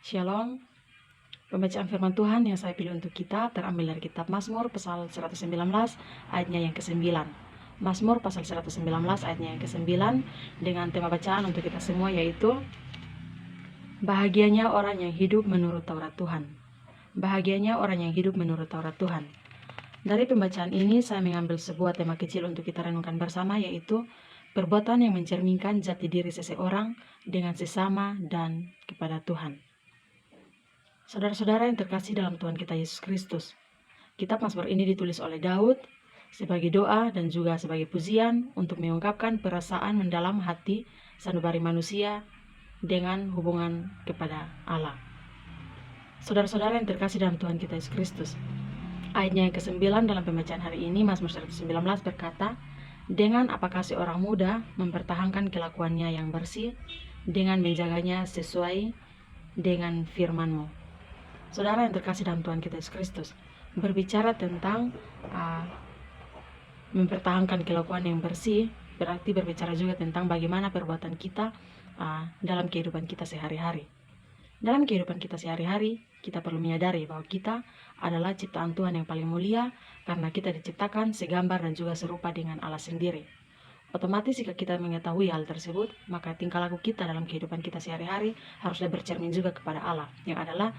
Shalom. Pembacaan firman Tuhan yang saya pilih untuk kita terambil dari kitab Mazmur pasal 119 ayatnya yang ke-9. Mazmur pasal 119 ayatnya yang ke-9 dengan tema bacaan untuk kita semua yaitu bahagianya orang yang hidup menurut Taurat Tuhan. Bahagianya orang yang hidup menurut Taurat Tuhan. Dari pembacaan ini saya mengambil sebuah tema kecil untuk kita renungkan bersama yaitu perbuatan yang mencerminkan jati diri seseorang dengan sesama dan kepada Tuhan. Saudara-saudara yang terkasih dalam Tuhan kita Yesus Kristus, kitab Mazmur ini ditulis oleh Daud sebagai doa dan juga sebagai pujian untuk mengungkapkan perasaan mendalam hati sanubari manusia dengan hubungan kepada Allah. Saudara-saudara yang terkasih dalam Tuhan kita Yesus Kristus, ayatnya yang ke-9 dalam pembacaan hari ini, Mazmur 119 berkata, dengan apa kasih orang muda mempertahankan kelakuannya yang bersih, dengan menjaganya sesuai dengan firman-Mu. Saudara yang terkasih dalam Tuhan kita Yesus Kristus, berbicara tentang mempertahankan kelakuan yang bersih, berarti berbicara juga tentang bagaimana perbuatan kita dalam kehidupan kita sehari-hari. Dalam kehidupan kita sehari-hari, kita perlu menyadari bahwa kita adalah ciptaan Tuhan yang paling mulia karena kita diciptakan segambar dan juga serupa dengan Allah sendiri. Otomatis jika kita mengetahui hal tersebut, maka tingkah laku kita dalam kehidupan kita sehari-hari haruslah bercermin juga kepada Allah, yang adalah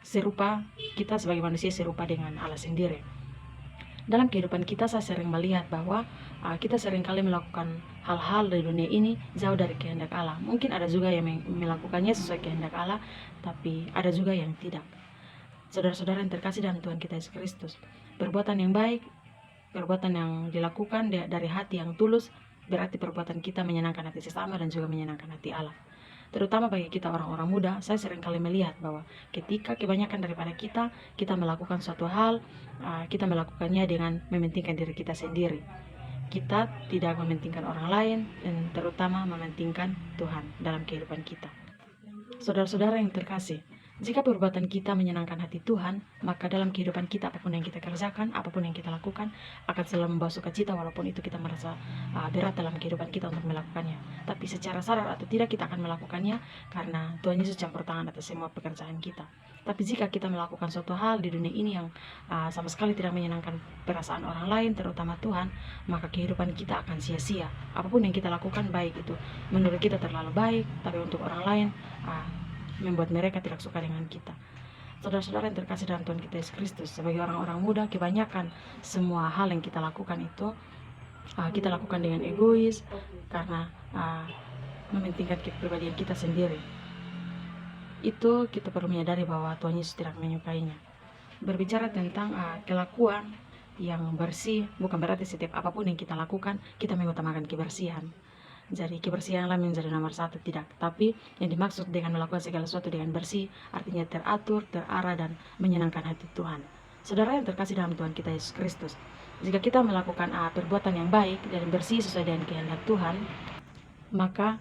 serupa, kita sebagai manusia serupa dengan Allah sendiri. Dalam kehidupan kita saya sering melihat bahwa kita seringkali melakukan hal-hal di dunia ini jauh dari kehendak Allah. Mungkin ada juga yang melakukannya sesuai kehendak Allah, tapi ada juga yang tidak. Saudara-saudara yang terkasih dalam Tuhan kita Yesus Kristus, perbuatan yang baik, perbuatan yang dilakukan dari hati yang tulus, berarti perbuatan kita menyenangkan hati sesama dan juga menyenangkan hati Allah. Terutama bagi kita orang-orang muda, saya seringkali melihat bahwa ketika kebanyakan daripada kita melakukan suatu hal, kita melakukannya dengan mementingkan diri kita sendiri. Kita tidak mementingkan orang lain dan terutama mementingkan Tuhan dalam kehidupan kita. Saudara-saudara yang terkasih, jika perbuatan kita menyenangkan hati Tuhan, maka dalam kehidupan kita apapun yang kita kerjakan, apapun yang kita lakukan akan selalu membawa sukacita walaupun itu kita merasa berat dalam kehidupan kita untuk melakukannya. Tapi secara sadar atau tidak kita akan melakukannya karena Tuhan Yesus campur tangan atas semua pekerjaan kita. Tapi jika kita melakukan suatu hal di dunia ini yang sama sekali tidak menyenangkan perasaan orang lain, terutama Tuhan, maka kehidupan kita akan sia-sia. Apapun yang kita lakukan baik itu menurut kita terlalu baik, tapi untuk orang lain membuat mereka tidak suka dengan kita. Saudara-saudara yang terkasih dalam Tuhan kita Yesus Kristus, sebagai orang-orang muda, kebanyakan semua hal yang kita lakukan itu kita lakukan dengan egois karena mementingkan kepribadian kita sendiri. Itu kita perlu menyadari bahwa Tuhan Yesus tidak menyukainya. Berbicara tentang kelakuan yang bersih, bukan berarti setiap apapun yang kita lakukan kita mengutamakan kebersihan. Jadi kebersihanlah menjadi nomor satu, tidak. Tapi yang dimaksud dengan melakukan segala sesuatu dengan bersih, artinya teratur, terarah, dan menyenangkan hati Tuhan. Saudara yang terkasih dalam Tuhan kita Yesus Kristus, jika kita melakukan perbuatan yang baik dan bersih sesuai dengan kehendak Tuhan, maka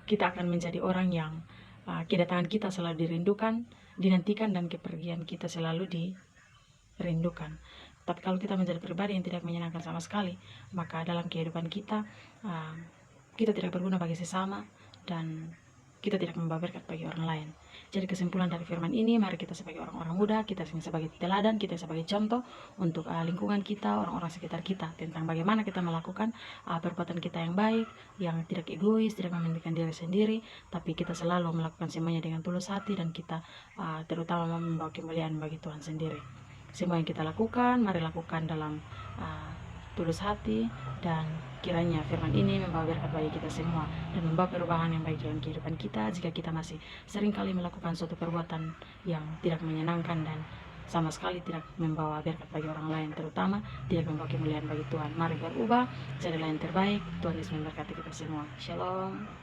kita akan menjadi orang yang kedatangan kita selalu dirindukan, dinantikan, dan kepergian kita selalu dirindukan. Tapi kalau kita menjadi pribadi yang tidak menyenangkan sama sekali, maka dalam kehidupan kita kita tidak berguna bagi sesama dan kita tidak membawa berkat bagi orang lain. Jadi kesimpulan dari firman ini, mari kita sebagai orang-orang muda, kita sebagai teladan, kita sebagai contoh untuk lingkungan kita, orang-orang sekitar kita, tentang bagaimana kita melakukan perbuatan kita yang baik, yang tidak egois, tidak mementingkan diri sendiri, tapi kita selalu melakukan semuanya dengan tulus hati dan kita terutama membawa kemuliaan bagi Tuhan sendiri. Semua yang kita lakukan, mari lakukan dalam tulus hati, dan kiranya firman ini membawa berkat bagi kita semua dan membawa perubahan yang baik dalam kehidupan kita jika kita masih seringkali melakukan suatu perbuatan yang tidak menyenangkan dan sama sekali tidak membawa berkat bagi orang lain, terutama tidak membawa kemuliaan bagi Tuhan. Mari berubah, jadilah yang terbaik. Tuhan Yesus memberkati kita semua. Shalom.